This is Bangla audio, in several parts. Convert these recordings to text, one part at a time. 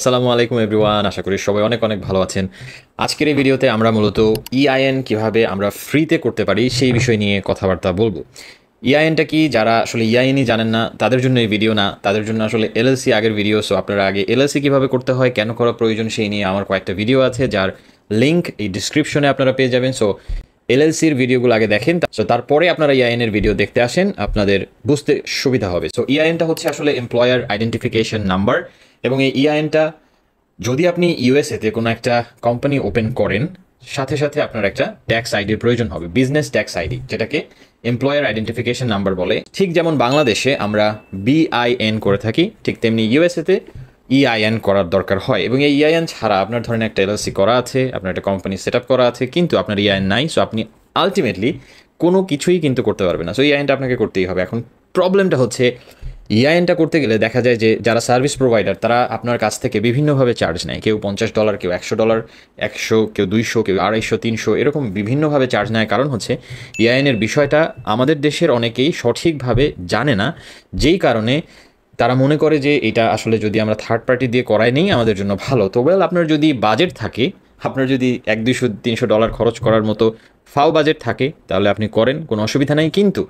আসসালামু আলাইকুম এভরিওয়ান, আশা করি সবাই অনেক অনেক ভালো আছেন। আজকের এই ভিডিওতে আমরা মূলত ইআইএন কিভাবে আমরা ফ্রিতে করতে পারি সেই বিষয় নিয়ে কথাবার্তা বলবো। ইআইএনটা কি, যারা আসলে ইআইএনই জানেন না তাদের জন্য এই ভিডিও না, তাদের জন্য আসলে এলএলসি আগের ভিডিও। সো আপনারা আগে এলএলসি কিভাবে করতে হয়, কেন করা প্রয়োজন সেই নিয়ে আমার কয়েকটা ভিডিও আছে, যার লিঙ্ক এই ডিসক্রিপশনে আপনারা পেয়ে যাবেন। সো এলএলসির ভিডিওগুলো আগে দেখেন, সো তারপরে আপনারা ইআইএন এর ভিডিও দেখতে আসেন, আপনাদের বুঝতে সুবিধা হবে। সো ইআইএনটা হচ্ছে আসলে এমপ্লয়ার আইডেন্টিফিকেশন নাম্বার, এবং এই ইআইএনটা যদি আপনি ইউএসএতে কোনো একটা কোম্পানি ওপেন করেন, সাথে সাথে আপনার একটা ট্যাক্স আইডির প্রয়োজন হবে, বিজনেস ট্যাক্স আইডি, যেটাকে এমপ্লয়ার আইডেন্টিফিকেশন নাম্বার বলে। ঠিক যেমন বাংলাদেশে আমরা বিআইএন করে থাকি, ঠিক তেমনি ইউএসএতে ইআইএন করার দরকার হয়। এবং এই ইআইএন ছাড়া আপনার ধরেন একটা এলএলসি করা আছে, আপনার একটা কোম্পানি সেট আপ করা আছে, কিন্তু আপনার ইআইএন নাই। সো আপনি আলটিমেটলি কোনো কিছুই কিন্তু করতে পারবেন না। সো ইআইএনটা আপনাকে করতেই হবে। এখন প্রবলেমটা হচ্ছে, ইআইএনটা করতে গেলে দেখা যায় যে যারা সার্ভিস প্রোভাইডার তারা আপনার কাছ থেকে বিভিন্নভাবে চার্জ নেয়। কেউ $50, কেউ $100, 100, কেউ 200, কেউ 250, 300, এরকম বিভিন্নভাবে চার্জ নেয়। কারণ হচ্ছে ইআইএনের বিষয়টা আমাদের দেশের অনেকেই সঠিকভাবে জানে না, যেই কারণে তারা মনে করে যে এটা আসলে যদি আমরা থার্ড পার্টি দিয়ে করাই নেই আমাদের জন্য ভালো। তো ওয়েল, আপনার যদি বাজেট থাকে, আপনার যদি $100, $200, $300 খরচ করার মতো ফাও বাজেট থাকে, তাহলে আপনি করেন, কোনো অসুবিধা নেই। কিন্তু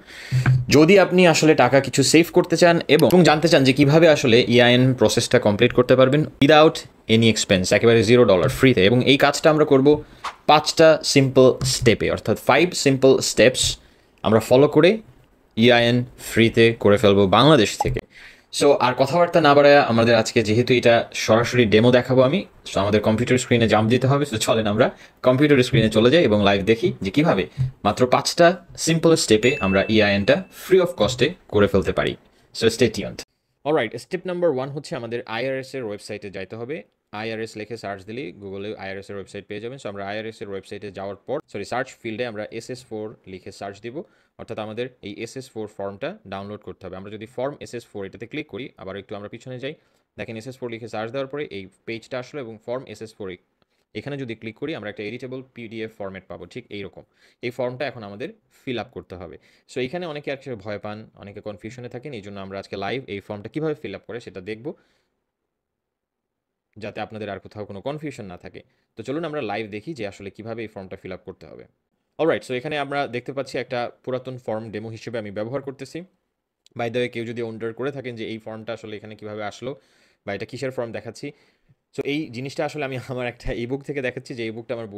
যদি আপনি আসলে টাকা কিছু সেভ করতে চান এবং জানতে চান যে কিভাবে আসলে ইআইএন প্রসেসটা কমপ্লিট করতে পারবেন উইদাউট এনি এক্সপেন্স, একেবারে $0 ফ্রিতে, এবং এই কাজটা আমরা করব 5টা সিম্পল স্টেপে, অর্থাৎ 5 সিম্পল স্টেপস আমরা ফলো করে ইআইএন ফ্রিতে করে ফেলবো বাংলাদেশ থেকে। সো আর কথাবার্তা না বাড়ায়, আমাদের আজকে যেহেতু এটা সরাসরি ডেমো দেখাবো আমি, সো আমাদের কম্পিউটার স্ক্রিনে জাম্প দিতে হবে। সো চলেন আমরা কম্পিউটার স্ক্রিনে চলে যাই এবং লাইভ দেখি যে কিভাবে মাত্র 5টা সিম্পল স্টেপে আমরা ইআইএনটা ফ্রি অফ কস্টে করে ফেলতে পারি। So stay tuned. Alright, step number 1 হচ্ছে আমাদের আইআরএস এর ওয়েবসাইটে যাইতে হবে। আইআরএস লিখে সার্চ দিলেই গুগলে আইআরএস এর ওয়েবসাইট পেয়ে যাবেন। সো আমরা আইআরএস এর ওয়েবসাইটে যাওয়ার পর সার্চ ফিল্ডে আমরা SS4 লিখে সার্চ দিব, অর্থাৎ আমাদের এই SS4 ফর্মটা ডাউনলোড করতে হবে। আমরা যদি ফর্ম SS4 এটাতে ক্লিক করি, আবার একটু আমরা পিছনে যাই, দেখেন SS4 লিখে সার্চ দেওয়ার পরে এই পেজটা আসলো, এবং ফর্ম SS4 এখানে যদি ক্লিক করি আমরা একটা এডিটেবল পিডিএফ ফরম্যাট পাবো, ঠিক এইরকম। এই ফর্মটা এখন আমাদের ফিল আপ করতে হবে। সো এখানে অনেকে আসলে ভয় পান, অনেকে কনফিউশনে থাকেন, এই জন্য আমরা আজকে লাইভ এই ফর্মটা কীভাবে ফিল আপ করে সেটা দেখব, যাতে আপনাদের আর কোথাও কোনো কনফিউশন না থাকে। তো চলুন আমরা লাইভ দেখি যে আসলে কীভাবে এই ফর্মটা ফিল আপ করতে হবে। অলরাইট, সো এখানে আমরা দেখতে পাচ্ছি একটা পুরাতন ফর্ম ডেমো হিসেবে আমি ব্যবহার করতেছি। বাই দ্য ওয়ে, কেউ যদি ওয়ান্ডার করে থাকেন যে এই ফর্মটা আসলে এখানে কীভাবে আসলো বা এটা কিসের ফর্ম দেখাচ্ছি, সো এই জিনিসটা আসলে আমি আমার একটা ইবুক থেকে দেখাচ্ছি, যে এই বুকটা আমার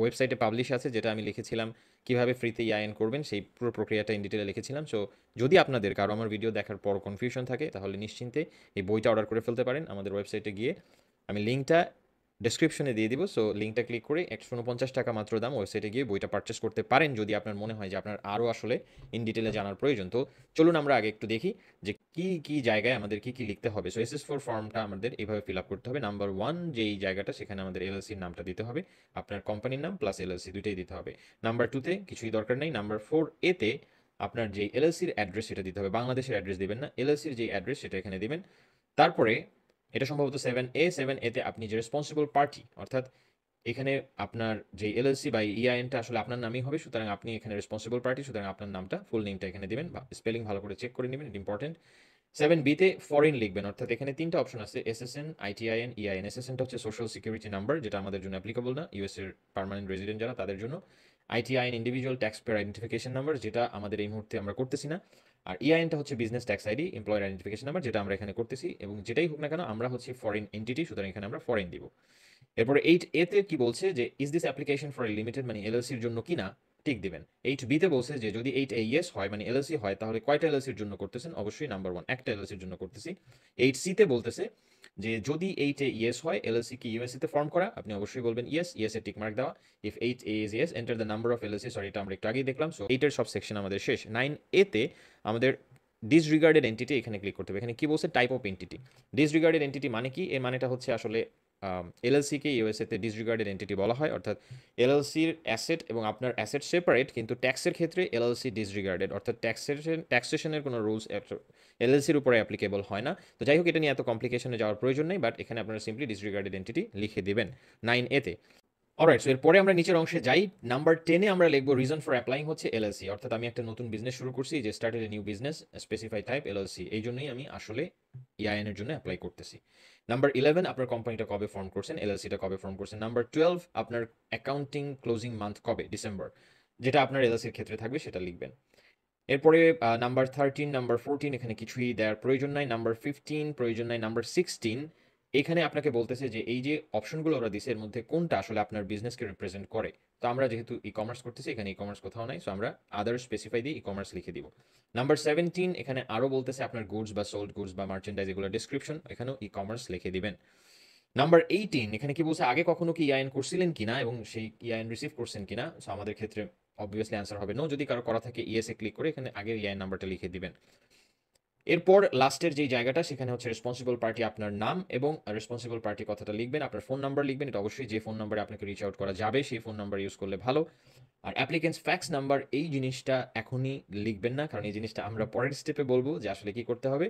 ওয়েবসাইটে পাবলিশ আছে, যেটা আমি লিখেছিলাম কীভাবে ফ্রিতে ইআইএন করবেন, সেই পুরো প্রক্রিয়াটা ইন ডিটেলে লিখেছিলাম। সো যদি আপনাদের কারো আমার ভিডিও দেখার পর কনফিউশন থাকে, তাহলে নিশ্চিন্তে এই বইটা অর্ডার করে ফেলতে পারেন আমাদের ওয়েবসাইটে গিয়ে। আমি লিঙ্কটা ডেসক্রিপশনে দিয়ে দিব। সো লিঙ্কটা ক্লিক করে $149 মাত্র দাম, ওয়েবসাইটে গিয়ে বইটা পারচেস করতে পারেন যদি আপনার মনে হয় যে আপনার আরও আসলে ইন ডিটেলে জানার প্রয়োজন। তো চলুন আমরা আগে একটু দেখি যে কি জায়গায় আমাদের কি লিখতে হবে। সো SS4 ফর্মটা আমাদের এইভাবে ফিল আপ করতে হবে। নাম্বার 1 যেই জায়গাটা, সেখানে আমাদের এলএলসির নামটা দিতে হবে, আপনার কোম্পানির নাম প্লাস এলএলসি দুইটাই দিতে হবে। নাম্বার 2তে কিছুই দরকার নেই। নাম্বার 4 এতে আপনার যে এলএলসির অ্যাড্রেস সেটা দিতে হবে, বাংলাদেশের অ্যাড্রেস দিবেন না, এলএলসির যে অ্যাড্রেস সেটা এখানে দিবেন। তারপরে এটা সম্ভবত 7A, এতে আপনি যে রেসপন্সিবল পার্টি, অর্থাৎ এখানে আপনার যে এলএলসি বা ইআইএনটা আসলে আপনার নামই হবে, সুতরাং আপনি এখানে রেসপন্সিবল পার্টি, সুতরাং আপনার নামটা, ফুল নেমটা এখানে দিবেন, স্পেলিং ভালো করে চেক করে নেবেন, ইম্পর্টেন্ট। 7Bতে ফরেন লিখবেন, অর্থাৎ এখানে 3টা অপশন আছে, SSN, ITIN, EIN। SSNটা হচ্ছে সোশ্যাল সিকিউরিটি নাম্বার, যেটা আমাদের জন্য অ্যাপ্লিকেবল না, ইউএস এর পার্মানেন্ট রেজিডেন্ট যারা তাদের জন্য। ITIN individual tax payer identification number, যেটা আমাদের এই মুহূর্তে আমরা করতেছি না। আর ইআইএনটা হচ্ছে business tax ID, employer identification number, যেটা আমরা এখানে করতেছি, এবং যেটাই হোক না কেন আমরা হচ্ছে ফরেন এন্টিটি, সুতরাং এখানে আমরা ফরেন দিব। এরপরে 8A-তে কি বলছে যে is this application for a limited, মানে এলএলসির জন্য কিনা, টিক দিবেন। 8B-তে বলছে যে যদি 8A ইয়েস হয়, মানে এলএলসি হয়, তাহলে কয়টা এলএলসির জন্য করতেছেন, অবশ্যই নাম্বার 1 একটা এলএলসির জন্য করতেছি। 8C-তে বলতেছে যে যদি 8A ইয়েস হয়, এলএলসি কি ইউএসএ তে ফর্ম করা, আপনি অবশ্যই বলবেন ইয়েস, ইয়েস এর টিক মার্ক দেওয়া। If 8A is yes, enter the number of LLC, sorry এটা আমরা একটু আগেই দেখলাম। সো 8 এর সব সেকশন আমাদের শেষ। 9A-তে আমাদের ডিসরিগার্ডেড এন্টিটি এখানে ক্লিক করতে হবে। এখানে কি বলছে, টাইপ অফ এন্টিটি। ডিসরিগার্ডেড এন্টিটি মানে কি, এর মানেটা হচ্ছে আসলে এলএলসিকে ইউএসএতে ডিসরিগার্ডেড এন্টিটি বলা হয়, অর্থাৎ এলএলসির অ্যাসেট এবং আপনার অ্যাসেট সেপারেট, কিন্তু ট্যাক্সের ক্ষেত্রে এলএলসি ডিসরিগার্ডেড, অর্থাৎ ট্যাক্সেশনের কোনো রুলস এলএলসির উপরে অ্যাপ্লিকেবল হয় না। তো যাই হোক, এটা নিয়ে এত কমপ্লিকেশনে যাওয়ার প্রয়োজন নেই, বাট এখানে আপনারা সিম্পলি ডিসরিগার্ডেড এন্টিটি লিখে দিবেন 9A-তে। অলরাইট, সো এরপরে আমরা নিচের অংশে যাই। নাম্বার 10 এ আমরা লিখব রিজন ফর অ্যাপ্লাইং হচ্ছে এলএলসি, অর্থাৎ আমি একটা নতুন বিজনেস শুরু করছি, যে started a new business specify type LLC, এই জন্যই আমি আসলে ইআইএন এর জন্য অ্যাপ্লাই করতেছি। নাম্বার 11 আপনার কোম্পানিটা কবে ফর্ম করছেন, এলএলসিটা কবে ফর্ম করছেন। নাম্বার 12 আপনার অ্যাকাউন্টিং ক্লোজিং মান্থ কবে, ডিসেম্বর, যেটা আপনার এলএলসির ক্ষেত্রে থাকবে সেটা লিখবেন। এরপরে নাম্বার 13, নাম্বার 14 এখানে কিছুই দেওয়ার প্রয়োজন নাই। নাম্বার 15 প্রয়োজন নাই। নাম্বার 16 এখানে আপনাকে বলতেছে যে এই যে অপশনগুলো ওরা দিছে এর মধ্যে কোনটা আসলে আপনার বিজনেসকে রিপ্রেজেন্ট করে। তো আমরা যেহেতু ই কমার্স করতেছি, এখানে ই কমার্স কোথাও নাই, সো আমরা আদার স্পেসিফাই দিয়ে ই কমার্স লিখে দিব। নাম্বার 17 এখানে আরও বলতেছে আপনার গুডস বা সোল্ড গুডস বা মার্চেন্ডাইজ এগুলো ডিসক্রিপশন, এখানেও ই কমার্স লিখে দিবেন। নাম্বার 18 এখানে কি বলছে, আগে কখনো কি ইআইএন করছিলেন কিনা এবং সেই ইআইএন রিসিভ করছেন কিনা। সো আমাদের ক্ষেত্রে অবভিয়াসলি অ্যান্সার হবে নো, যদি কারো করা থাকে ইএসএ ক্লিক করে এখানে আগের ইআইএন নাম্বারটা লিখে দিবেন। এরপর লাস্টের যে জায়গাটা সেখানে হচ্ছে রেসপন্সিবল পার্টি, আপনার নাম এবং রেসপন্সিবল পার্টি কথাটা লিখবেন, আপনার ফোন নাম্বার লিখবেন, এটা অবশ্যই যে ফোন নাম্বারে আপনাকে রিচ আউট করা যাবে সেই ফোন নাম্বার ইউজ করলে ভালো। আর অ্যাপ্লিকেন্টস ফ্যাক্স নাম্বার এই জিনিসটা এখনই লিখবেন না, কারণ এই জিনিসটা আমরা পরের স্টেপে বলবো যে আসলে কি করতে হবে।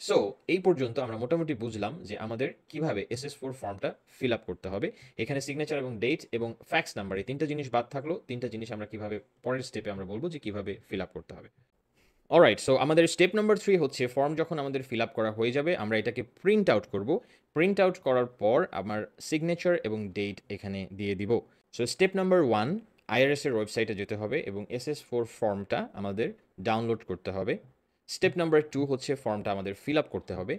সো এই পর্যন্ত আমরা মোটামুটি বুঝলাম যে আমাদের কিভাবে SS4 ফর্মটা ফিল আপ করতে হবে। এখানে সিগনেচার এবং ডেট এবং ফ্যাক্স নাম্বার এই তিনটা জিনিস বাদ থাকলো, তিনটা জিনিস আমরা কিভাবে পরের স্টেপে আমরা বলবো যে কিভাবে ফিল আপ করতে হবে। অলরাইট, সো আমাদের স্টেপ নাম্বার 3 হচ্ছে ফর্ম যখন আমাদের ফিল আপ করা হয়ে যাবে আমরা এটাকে প্রিন্ট আউট করব। প্রিন্ট আউট করার পর আমার সিগনেচার এবং ডেট এখানে দিয়ে দিব। সো স্টেপ নাম্বার 1, আইআরএস এর ওয়েবসাইটে যেতে হবে এবং SS4 ফর্মটা আমাদের ডাউনলোড করতে হবে। স্টেপ নাম্বার 2 হচ্ছে ফর্মটা আমাদের ফিল আপ করতে হবে।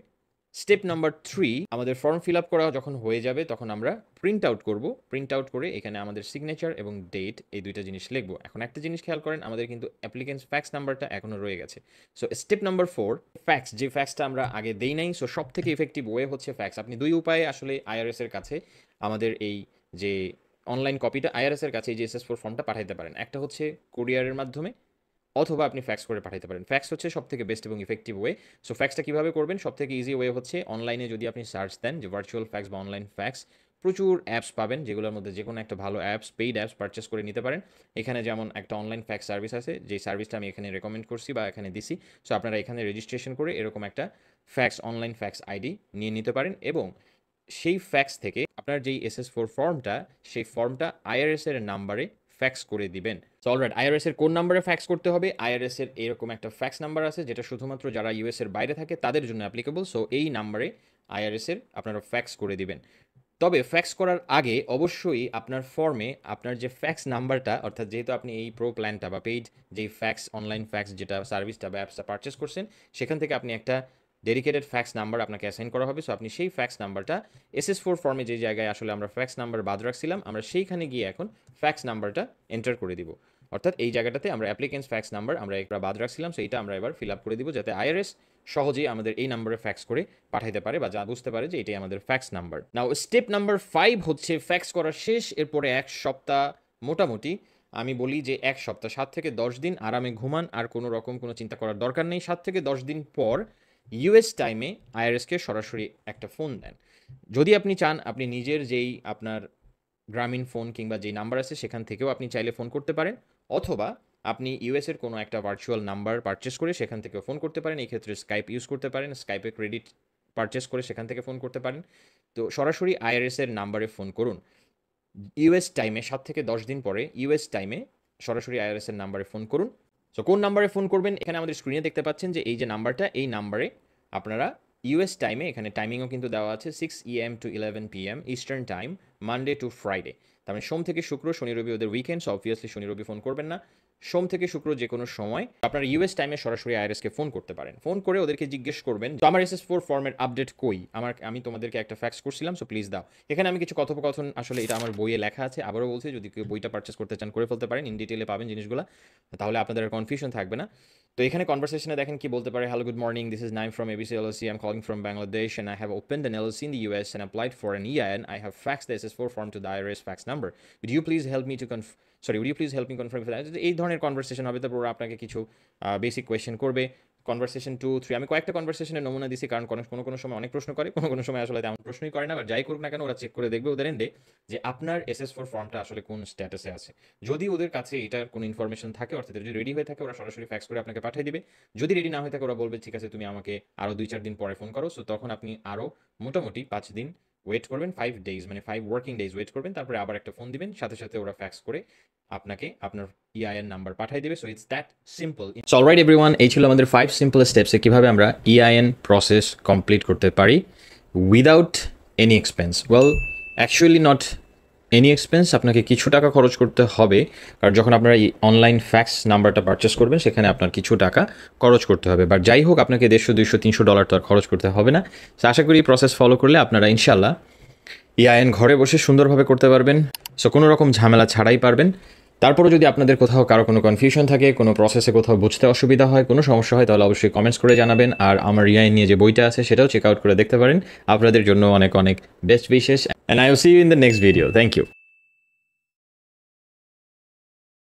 স্টেপ নাম্বার 3, আমাদের ফর্ম ফিল আপ করা যখন হয়ে যাবে তখন আমরা প্রিন্ট আউট করব। প্রিন্ট আউট করে এখানে আমাদের সিগনেচার এবং ডেট এই দুইটা জিনিস লিখব। এখন একটা জিনিস খেয়াল করেন, আমাদের কিন্তু অ্যাপ্লিকেন্টস ফ্যাক্স নাম্বারটা এখনো রয়ে গেছে। সো স্টেপ নাম্বার 4, ফ্যাক্স, যে ফ্যাক্সটা আমরা আগে দেই নাই, সো সব থেকে ইফেক্টিভ ওয়ে হচ্ছে ফ্যাক্স। আপনি দুই উপায়ে আসলে আইআরএস এর কাছে আমাদের এই যে অনলাইন কপিটা আইআরএস এর কাছে এই যে SS4 ফর্মটা পাঠাইতে পারেন। একটা হচ্ছে কুরিয়ারের মাধ্যমে, অথবা আপনি ফ্যাক্স করে পাঠাতে পারেন। ফ্যাক্স হচ্ছে সবথেকে বেস্ট এবং ইফেক্টিভ ওয়ে। সো ফ্যাক্সটা কীভাবে করবেন, সবথেকে ইজি ওয়ে হচ্ছে অনলাইনে যদি আপনি সার্চ দেন যে ভার্চুয়াল ফ্যাক্স বা অনলাইন ফ্যাক্স, প্রচুর অ্যাপস পাবেন যেগুলোর মধ্যে যে কোনো একটা ভালো অ্যাপস, পেইড অ্যাপস পারচেস করে নিতে পারেন। এখানে যেমন একটা অনলাইন ফ্যাক্স সার্ভিস আছে, যে সার্ভিসটা আমি এখানে রেকমেন্ড করছি বা এখানে দিছি। সো আপনারা এখানে রেজিস্ট্রেশন করে এরকম একটা ফ্যাক্স, অনলাইন ফ্যাক্স আইডি নিয়ে নিতে পারেন এবং সেই ফ্যাক্স থেকে আপনার যেই SS4 ফর্মটা, সেই ফর্মটা আইআরএস এর নাম্বারে ফ্যাক্স করে দিবেন। সো অলরাইট, আইআরএস এর কোন নাম্বারে ফ্যাক্স করতে হবে, আইআরএস এর এরকম একটা ফ্যাক্স নাম্বার আছে যেটা শুধুমাত্র যারা ইউএস এর বাইরে থাকে তাদের জন্য অ্যাপ্লিকেবল। সো এই নাম্বারে আইআরএস এর আপনারা ফ্যাক্স করে দিবেন। তবে ফ্যাক্স করার আগে অবশ্যই আপনার ফর্মে আপনার যে ফ্যাক্স নাম্বারটা, অর্থাৎ যেহেতু আপনি এই প্রো প্ল্যানটা বা পেইড যেই ফ্যাক্স, অনলাইন ফ্যাক্স যেটা সার্ভিসটা বা অ্যাপসটা পারচেস করছেন, সেখান থেকে আপনি একটা ডেডিকেটেড ফ্যাক্স নাম্বার আপনাকে অ্যাসাইন করা হবে। সো আপনি সেই ফ্যাক্স নাম্বারটা SS4 ফর্মে যে জায়গায় আসলে আমরা ফ্যাক্স নাম্বার বাদ রাখছিলাম, আমরা সেইখানে গিয়ে এখন ফ্যাক্স নাম্বারটা এন্টার করে দিব। অর্থাৎ এই জায়গাটাতে আমরা অ্যাপ্লিকেন্টস ফ্যাক্স নাম্বার আমরা একটা বাদ রাখছিলাম, সো এইটা আমরা এবার ফিল আপ করে দিব, যাতে আইআরএস সহজেই আমাদের এই নাম্বারে ফ্যাক্স করে পাঠাইতে পারে বা যা বুঝতে পারে যে এটাই আমাদের ফ্যাক্স নাম্বার। নাও স্টেপ নাম্বার 5 হচ্ছে ফ্যাক্স করা শেষ, এরপরে 1 সপ্তাহ, মোটামুটি আমি বলি যে 1 সপ্তাহ, 7 থেকে 10 দিন আরামে ঘুমান, আর কোনো রকম কোনো চিন্তা করার দরকার নেই। 7 থেকে 10 দিন পর ইউএস টাইমে আইআরএসকে সরাসরি একটা ফোন দেন। যদি আপনি চান আপনি নিজের যেই আপনার গ্রামীণ ফোন কিংবা যেই নাম্বার আছে সেখান থেকেও আপনি চাইলে ফোন করতে পারেন, অথবা আপনি ইউএস এর কোনো একটা ভার্চুয়াল নাম্বার পারচেস করে সেখান থেকেও ফোন করতে পারেন। এই ক্ষেত্রে স্কাইপ ইউজ করতে পারেন, স্কাইপে ক্রেডিট পারচেস করে সেখান থেকে ফোন করতে পারেন। তো সরাসরি আইআরএস এর নাম্বারে ফোন করুন ইউএস টাইমে, 7 থেকে 10 দিন পরে ইউএস টাইমে সরাসরি আইআরএস এর নাম্বারে ফোন করুন। সো কোন নাম্বারে ফোন করবেন, এখানে আমাদের স্ক্রিনে দেখতে পাচ্ছেন যে এই যে নাম্বারটা, এই নাম্বারে আপনারা ইউএস টাইমে, এখানে টাইমিংও কিন্তু দেওয়া আছে 6 AM to 11 PM eastern time, Monday to Friday. তার মানে সোম থেকে শুক্র, শনি রবি ওদের উইকেন্ড, সো অবভিয়াসলি শনি রবি ফোন করবেন না। সোম থেকে শুক্র যে কোনো সময় আপনারা ইউএস টাইমে সরাসরি আইআরএসকে ফোন করতে পারেন। ফোন করে ওদেরকে জিজ্ঞেস করবেন তো আমার SS4 ফর্মের আপডেট কই, আমি তোমাদেরকে একটা ফ্যাক্স করছিলাম, সো প্লিজ দাও। এখানে আমি কিছু কথোপকথন, আসলে এটা আমার বইয়ে লেখা আছে, আবারও বলছি যদি কেউ বইটা পারচেস করতে চান করে ফেলতে পারেন, ইন ডিটেলে পাবেন জিনিসগুলো, তাহলে আপনাদের আর কনফিউশন থাকবে না। তো এখানে কনভারসেশনে দেখেন কি বলতে পারে, hello good morning, this is Naim from ABC LLC, I am calling from Bangladesh and I have opened an LLC in the US and applied for an EIN. I have faxed the SS4 form to the IRS fax number. Would you please help me to would you please help me confirm if that? এই ধরনের কনভারসেশন হবে, তারপর ওরা আপনাকে কিছু বেসিক কোয়েশ্চেন করবে। কনভারসেশন 2, 3 আমি কয়েকটা কনভারসেশনের নমুনা দিছি, কারণ কোনো সময় অনেক প্রশ্ন করে, কোনো সময় আসলে তেমন প্রশ্নই করে না, বা যাই করুক না কেন ওরা চেক করে দেখবে ওদের এন্ডে যে আপনার SS4 ফর্মটা আসলে কোন স্ট্যাটাসে আছে। যদি ওদের কাছে এটার কোনো ইনফরমেশন থাকে, অর্থাৎ যদি রেডি হয়ে থাকে, ওরা সরাসরি ফ্যাক্স করে আপনাকে পাঠিয়ে দিবে। যদি রেডি না হয়ে থাকে ওরা বলবে ঠিক আছে তুমি আমাকে আরও 2-4 দিন পরে ফোন করো। সো তখন আপনি আরও মোটামুটি 5 দিন ওয়েট করবেন 5 ডেজ, মানে 5 ওয়ার্কিং ডেজ ওয়েট করবেন, তারপরে আবার একটা ফোন দিবেন, সাথে সাথে ওরা ফ্যাক্স করে আপনাকে আপনার EIN নাম্বার পাঠিয়ে দেবে। So it's that simple. So alright everyone, এই ছিল আমাদের 5 সিম্পল স্টেপসে কীভাবে আমরা EIN প্রসেস কমপ্লিট করতে পারি without any expense. Well, actually not any expense, আপনাকে কিছু টাকা খরচ করতে হবে, কারণ যখন আপনারা এই অনলাইন ফ্যাক্স নাম্বারটা পারচেস করবেন সেখানে আপনার কিছু টাকা খরচ করতে হবে। বাট যাই হোক, আপনাকে $150, $200, $300 তো আর খরচ করতে হবে না। তো আশা করি এই প্রসেস ফলো করলে আপনারা ইনশাল্লাহ EIN ঘরে বসে সুন্দরভাবে করতে পারবেন। সো কোনো রকম ঝামেলা ছাড়াই পারবেন। তারপরে যদি আপনাদের কোথাও কারো কোনো কনফিউশন থাকে, কোনো প্রসেসে কোথাও বুঝতে অসুবিধা হয়, কোনো সমস্যা হয়, তাহলে অবশ্যই কমেন্টস করে জানাবেন। আর আমার EIN নিয়ে যে বইটা আছে সেটাও চেক আউট করে দেখতে পারেন। আপনাদের জন্য অনেক অনেক best wishes, and I will see you in the next video. Thank you.